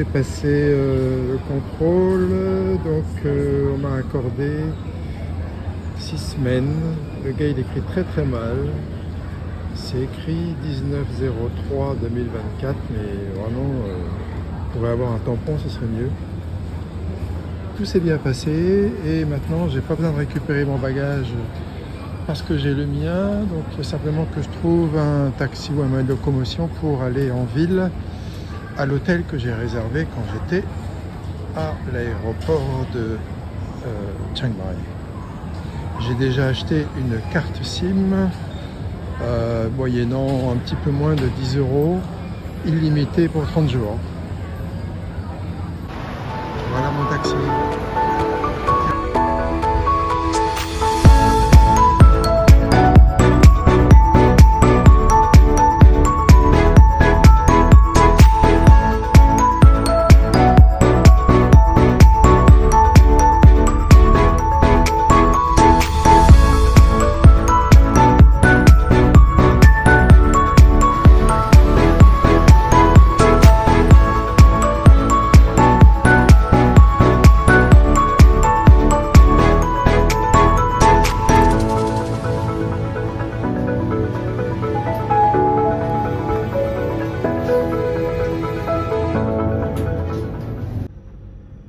j'ai passé le contrôle, donc on m'a accordé 6 semaines. Le gars il écrit très très mal. C'est écrit 19/03/2024, mais vraiment, on pourrait avoir un tampon, ce serait mieux. Tout s'est bien passé et maintenant j'ai pas besoin de récupérer mon bagage parce que j'ai le mien. Donc il faut simplement que je trouve un taxi ou un moyen de locomotion pour aller en ville à l'hôtel que j'ai réservé quand j'étais à l'aéroport de Chiang Mai. J'ai déjà acheté une carte SIM moyennant un petit peu moins de 10 €, illimité pour 30 jours. Voilà mon taxi.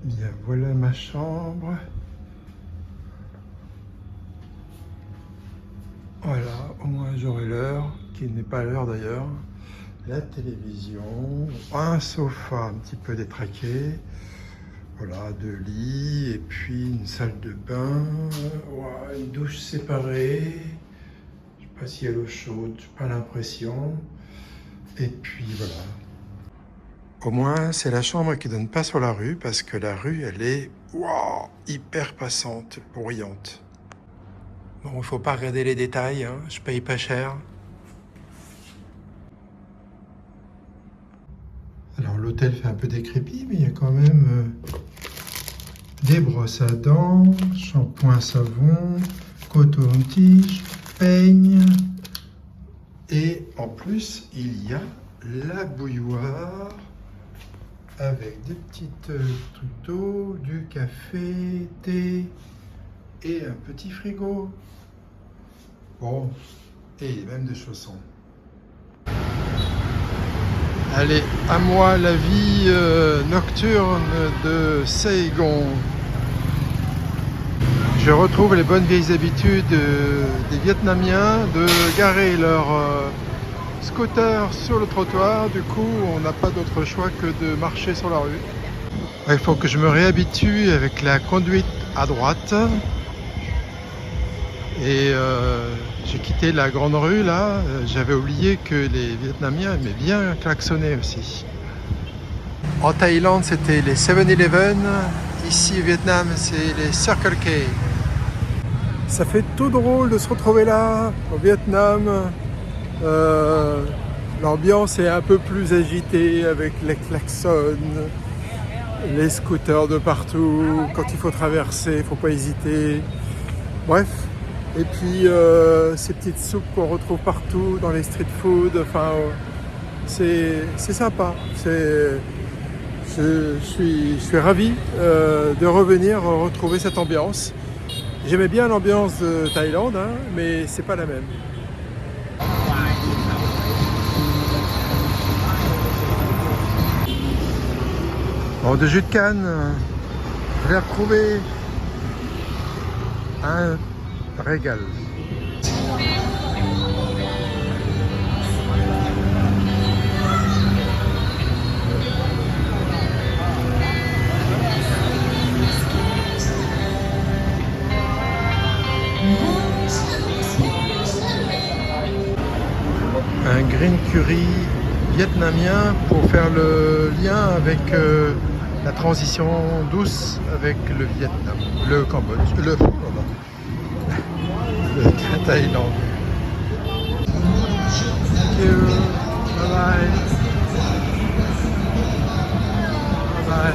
Bien, voilà ma chambre. Voilà, au moins j'aurai l'heure, qui n'est pas l'heure d'ailleurs. La télévision, un sofa un petit peu détraqué. Voilà, 2 lits, et puis une salle de bain, ouais, une douche séparée. Je ne sais pas s'il y a l'eau chaude, je n'ai pas l'impression. Et puis voilà. Au moins, c'est la chambre qui donne pas sur la rue, parce que la rue, elle est hyper passante, bruyante. Bon, il faut pas regarder les détails, hein, je paye pas cher. Alors l'hôtel fait un peu décrépit, mais il y a quand même des brosses à dents, shampoing, savon, coton-tige, peigne. Et en plus, il y a la bouilloire avec des petites trucs d'eau, du café, thé et un petit frigo. Bon, et même des chaussons. Allez, à moi la vie nocturne de Saigon. Je retrouve les bonnes vieilles habitudes des Vietnamiens de garer leur scooter sur le trottoir. Du coup, on n'a pas d'autre choix que de marcher sur la rue. Il faut que je me réhabitue avec la conduite à droite. Et j'ai quitté la grande rue là, j'avais oublié que les Vietnamiens aimaient bien klaxonner aussi. En Thaïlande c'était les 7-Eleven, ici au Vietnam c'est les Circle K. Ça fait tout drôle de se retrouver là, au Vietnam. L'ambiance est un peu plus agitée avec les klaxons, les scooters de partout. Quand il faut traverser, il ne faut pas hésiter. Bref. Et puis ces petites soupes qu'on retrouve partout dans les street food, enfin c'est sympa. Je suis ravi de revenir retrouver cette ambiance. J'aimais bien l'ambiance de Thaïlande, hein, mais c'est pas la même. Bon, de jus de canne, je l'ai retrouvé un régal. Un green curry vietnamien pour faire le lien avec la transition douce avec le Vietnam, le Cambodge, le Thaïlande. Thank you. Bye bye. Bye bye.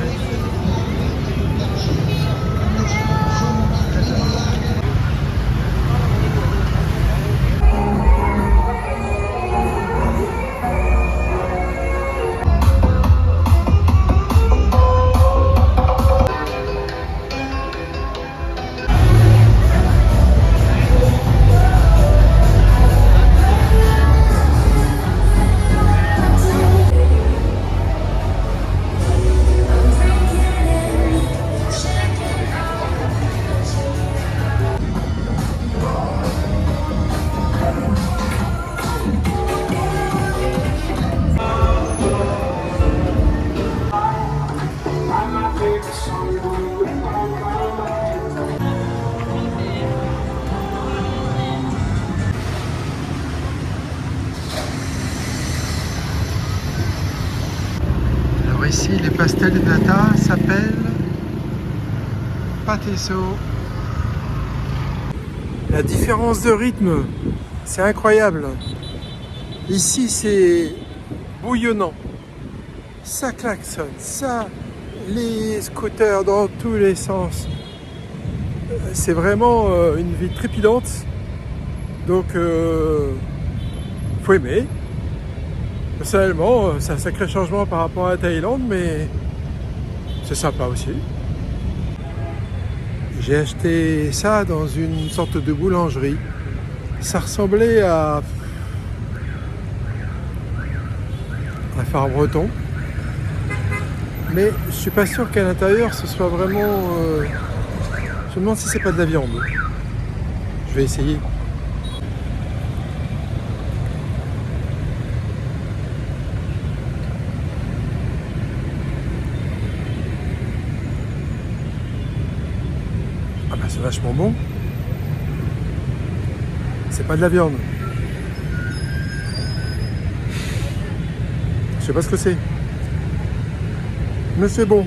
Alors ici, les pastels de nata s'appellent Pateso. La différence de rythme, c'est incroyable. Ici, c'est bouillonnant. Ça klaxonne, ça, les scooters dans tous les sens. C'est vraiment une ville trépidante. Donc, faut aimer. Personnellement, c'est un sacré changement par rapport à la Thaïlande, mais c'est sympa aussi. J'ai acheté ça dans une sorte de boulangerie. Ça ressemblait à un phare breton. Mais je suis pas sûr qu'à l'intérieur ce soit vraiment... Je me demande si c'est pas de la viande. Je vais essayer. Ah bah c'est vachement bon. C'est pas de la viande. Je sais pas ce que c'est. Mais c'est bon.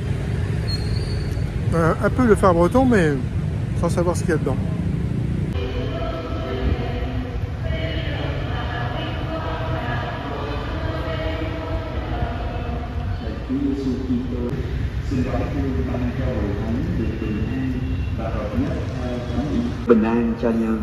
Un peu le phare breton, mais sans savoir ce qu'il y a dedans. Bình an cho nhân.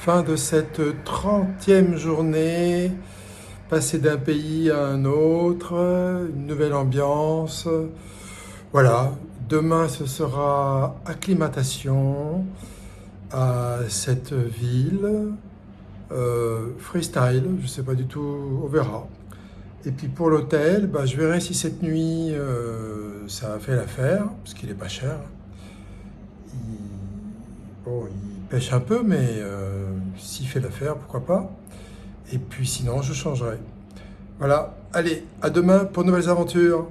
Fin de cette 30e journée, passer d'un pays à un autre, une nouvelle ambiance. Voilà, demain ce sera acclimatation à cette ville, freestyle, je ne sais pas du tout, on verra. Et puis pour l'hôtel, bah, je verrai si cette nuit ça a fait l'affaire, parce qu'il n'est pas cher. Bon, il pêche un peu, mais s'il fait l'affaire, pourquoi pas. Et puis sinon, je changerai. Voilà, allez, à demain pour de nouvelles aventures.